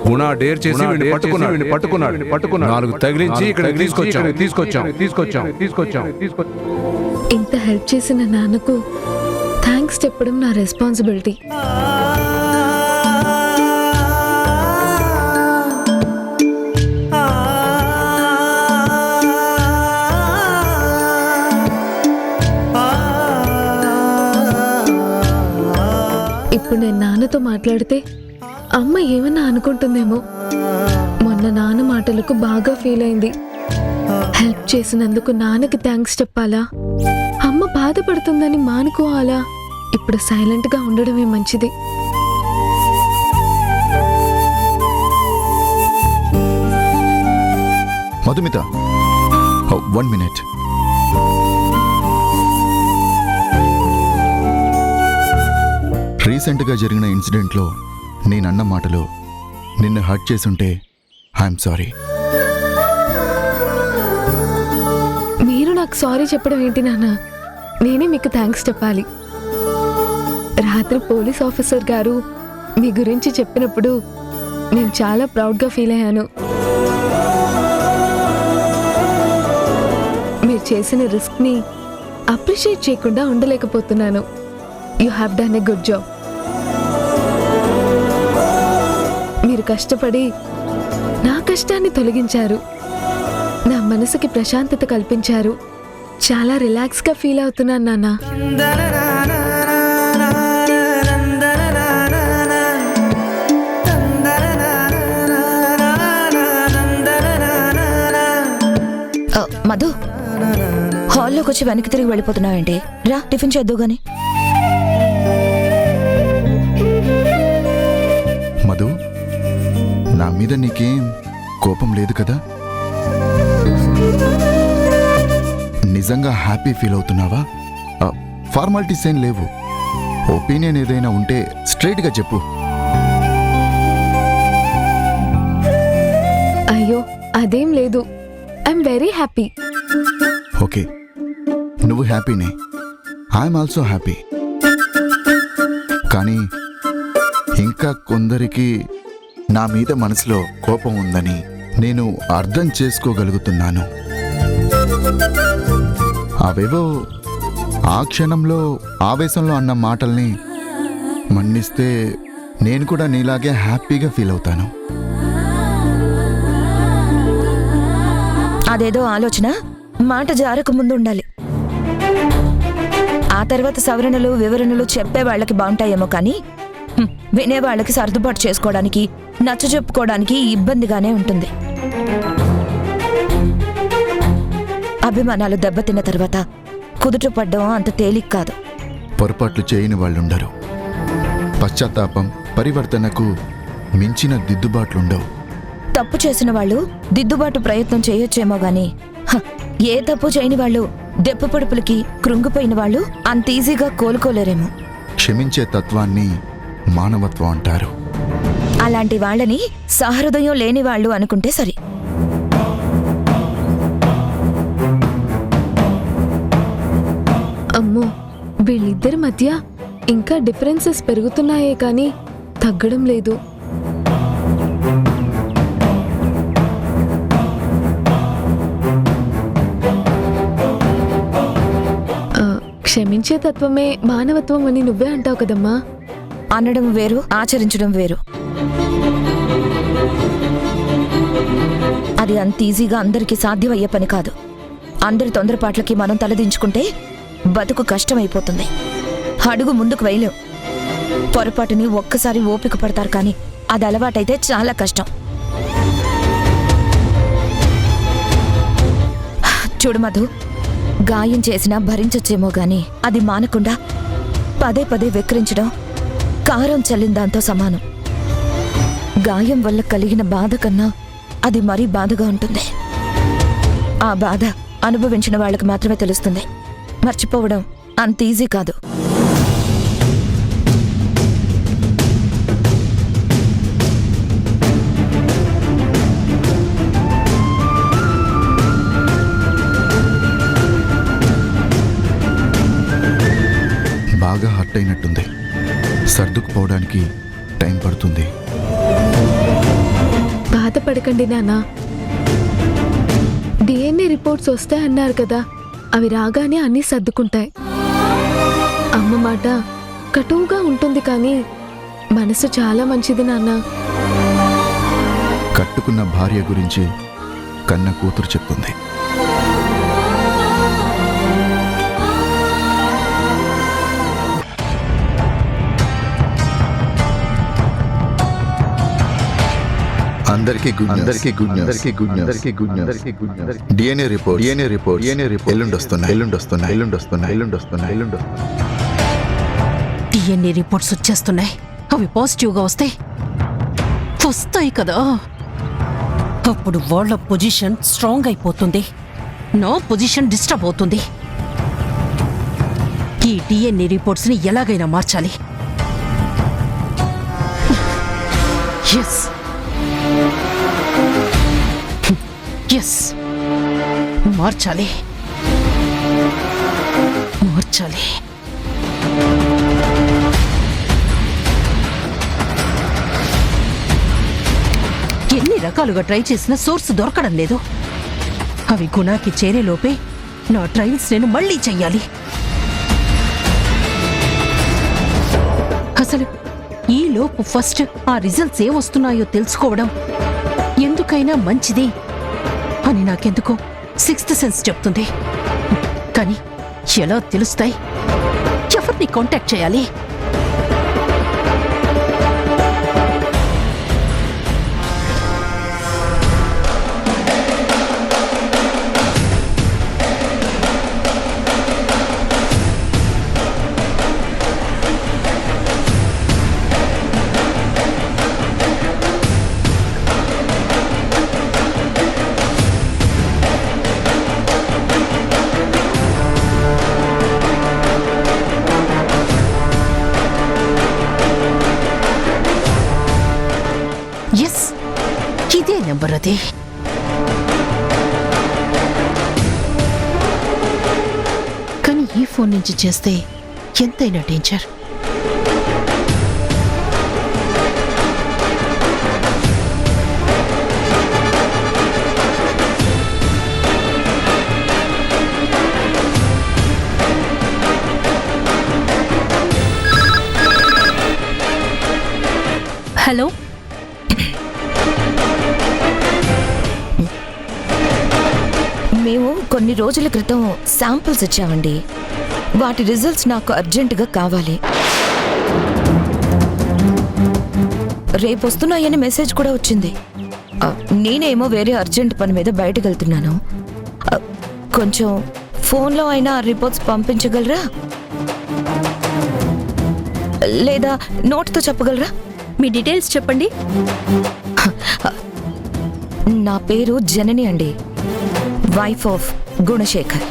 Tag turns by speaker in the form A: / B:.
A: గుణ dare చేసి వీడిని పట్టుకున్నాడు. 4 తగిలించి ఇక్కడ తీసుకొచ్చాం.
B: ఇంత హెల్ప్ చేసిన నాన్నకు థ్యాంక్స్ చెప్పడం నా రెస్పాన్సిబిలిటీ. ఇప్పుడు నేను నాన్నతో మాట్లాడితే అమ్మ ఏమన్నా అనుకుంటుందేమో. మొన్న నాన్న మాటలకు బాగా ఫీల్ అయింది. హెల్ప్ చేసినందుకు నాన్నకి థ్యాంక్స్ చెప్పాలా, అమ్మ బాధపడుతుందని మానుకోవాలా? ఇప్పుడు సైలెంట్ గా ఉండడమే మంచిది.
C: మధుమిత, 1 minute. రీసెంట్గా జరిగిన ఇన్సిడెంట్లో నేనన్న మాటలు నిన్ను హర్ట్ చేసుంటే ఐఎమ్ సారీ.
B: మీరు నాకు సారీ చెప్పడం ఏంటి నాన్న? నేనే మీకు థ్యాంక్స్ చెప్పాలి. రాత్రి పోలీస్ ఆఫీసర్ గారు మీ గురించి చెప్పినప్పుడు నేను చాలా ప్రౌడ్గా ఫీల్ అయ్యాను. మీరు చేసిన రిస్క్ని అప్రిషియేట్ చేయకుండా ఉండలేకపోతున్నాను. You have done a good job. మీరు కష్టపడి నా కష్టాన్ని తొలగించారు, నా మనసుకి ప్రశాంతత కల్పించారు. చాలా రిలాక్స్గా ఫీల్ అవుతున్నాను నాన్న.
D: మధు, హాల్లోకి వచ్చి వెనక్కి తిరిగి వెళ్ళిపోతున్నావేంటి? రా, టిఫిన్ చేద్దు గాని.
C: మధు, నా మీద నీకేం కోపం లేదు కదా? నిజంగా హ్యాపీ ఫీల్ అవుతున్నావా? ఫార్మాలిటీస్ ఏం లేవు. ఒపీనియన్ ఏదైనా ఉంటే స్ట్రైట్గా చెప్పు.
B: అయ్యో అదేం లేదు. I'm very happy.
C: ఓకే, నువ్వు హ్యాపీనే, ఐఎమ్ ఆల్సో హ్యాపీ. కానీ ఇంకా కొందరికి నా మీద మనసులో కోపం ఉందని నేను అర్థం చేసుకోగలుగుతున్నాను. అవేవో ఆ క్షణంలో ఆవేశంలో అన్న మాటల్ని మన్నిస్తే నేను కూడా నీలాగే హ్యాపీగా ఫీల్ అవుతాను.
D: అదేదో ఆలోచన మాట జారక ముందు ఉండాలి. ఆ తర్వాత సవరణలు వివరణలు చెప్పే వాళ్ళకి బాగుంటాయేమో కానీ వినేవాళ్ళకి సర్దుబాటు చేసుకోవడానికి, నచ్చ చెప్పుకోవడానికి ఇబ్బందిగానే ఉంటుంది. అభిమానాలు దెబ్బతిన్న తర్వాత కుదుట పడ్డం అంత తేలిక కాదు.
C: పొరపాట్లు చేయని వాళ్ళుండరు. పశ్చాత్తాపం, పరివర్తనకు మించిన దిద్దుబాట్లుండవు.
D: తప్పు చేసిన వాళ్ళు దిద్దుబాటు ప్రయత్నం చేయొచ్చేమో గాని ఏ తప్పు చేయని వాళ్ళు, దెబ్బ పొడుపులకి కృంగిపోయిన వాళ్ళు అంత ఈజీగా కోలుకోలేరేమో.
C: క్షమించే తత్వాన్ని మానవత్వం అంటారు.
D: అలాంటి వాళ్ళని సహృదయం లేని వాళ్ళు అనుకుంటే సరి.
B: అమ్మో, వీళ్ళిద్దరి మధ్య ఇంకా డిఫరెన్సెస్ పెరుగుతున్నాయే కానీ తగ్గడం లేదు. క్షమించే తత్వమే మానవత్వం అని నువ్వే అంటావు కదమ్మా.
D: అనడం వేరు, ఆచరించడం వేరు. అది అంత ఈజీగా అందరికీ సాధ్యమయ్యే పని కాదు. అందరి తొందరపాట్లకి మనం తలదించుకుంటే బతుకు కష్టమైపోతుంది. అడుగు ముందుకు వేయలేం. పొరపాటుని ఒక్కసారి ఓపిక పడతారు కానీ అది అలవాటైతే చాలా కష్టం. చూడు మధు, గాయం చేసినా భరించొచ్చేమో గాని అది మానకుండా పదే పదే వెక్కిరించడం కారం చల్లిన దాంతో సమానం. గాయం వల్ల కలిగిన బాధ కన్నా అది మరీ బాధగా ఉంటుంది. ఆ బాధ అనుభవించిన వాళ్ళకి మాత్రమే తెలుస్తుంది. మర్చిపోవడం అంత ఈజీ కాదు.
C: బాగా హర్ట్ అయినట్టుంది. సర్దుకుపోవడానికి టైం పడుతుంది.
B: బాధపడకండి నాన్న. డిఎన్ఏ రిపోర్ట్స్ వస్తాయన్నారు కదా, అవి రాగానే అన్నీ సర్దుకుంటాయి. అమ్మ మాట కటువుగా ఉంటుంది కానీ మనసు చాలా మంచిది నాన్న.
C: కట్టుకున్న భార్య గురించి కన్న కూతురు చెప్తుంది. అందరికీ గుడ్ న్యూస్. డిఎన్ఏ రిపోర్ట్ ఎల్లుండి వస్తున్నాయి.
E: డిఎన్ఏ రిపోర్ట్స్ వచ్చేస్తున్నాయి. అవి పాజిటివ్గా వస్తాయి కదా, అప్పుడు వాళ్ళ పొజిషన్ స్ట్రాంగ్ అయిపోతుంది, నా పొజిషన్ డిస్టర్బ్ అవుతుంది. ఈ డిఎన్ఏ రిపోర్ట్స్ని ఎలాగైనా మార్చాలి. ఎస్ ఎస్ మార్చాలి. ఎన్ని రకాలుగా ట్రై చేసినా సోర్స్ దొరకడం లేదు. అవి గుణాకి చేరేలోపే నా ట్రయల్స్ నేను మళ్ళీ చెయ్యాలి. అసలు ఈ లోపు ఫస్ట్ ఆ రిజల్ట్స్ ఏమొస్తున్నాయో తెలుసుకోవడం ఎందుకైనా మంచిది అని నాకెందుకో సిక్స్త్ సెన్స్ చెప్తుంది. కానీ ఎలా తెలుస్తాయి? ఎవరిని కాంటాక్ట్ చేయాలి? ఎస్, ఇదే నెంబర్. అది కానీ ఈ ఫోన్ నుంచి చేస్తే ఎంతైనా డేంజర్. హలో,
D: మేము కొన్ని రోజుల క్రితం శాంపిల్స్ ఇచ్చామండి. వాటి రిజల్ట్స్ నాకు అర్జెంటుగా కావాలి. రేపు వస్తున్నాయని మెసేజ్ కూడా వచ్చింది. నేనేమో వేరే అర్జెంట్ పని మీద బయటకు వెళ్తున్నాను. కొంచెం ఫోన్లో అయినా రిపోర్ట్స్ పంపించగలరా, లేదా నోట్తో చెప్పగలరా?
E: మీ డీటెయిల్స్ చెప్పండి.
D: నా పేరు జనని అండి, వైఫ్ ఆఫ్ గుణశేఖర్.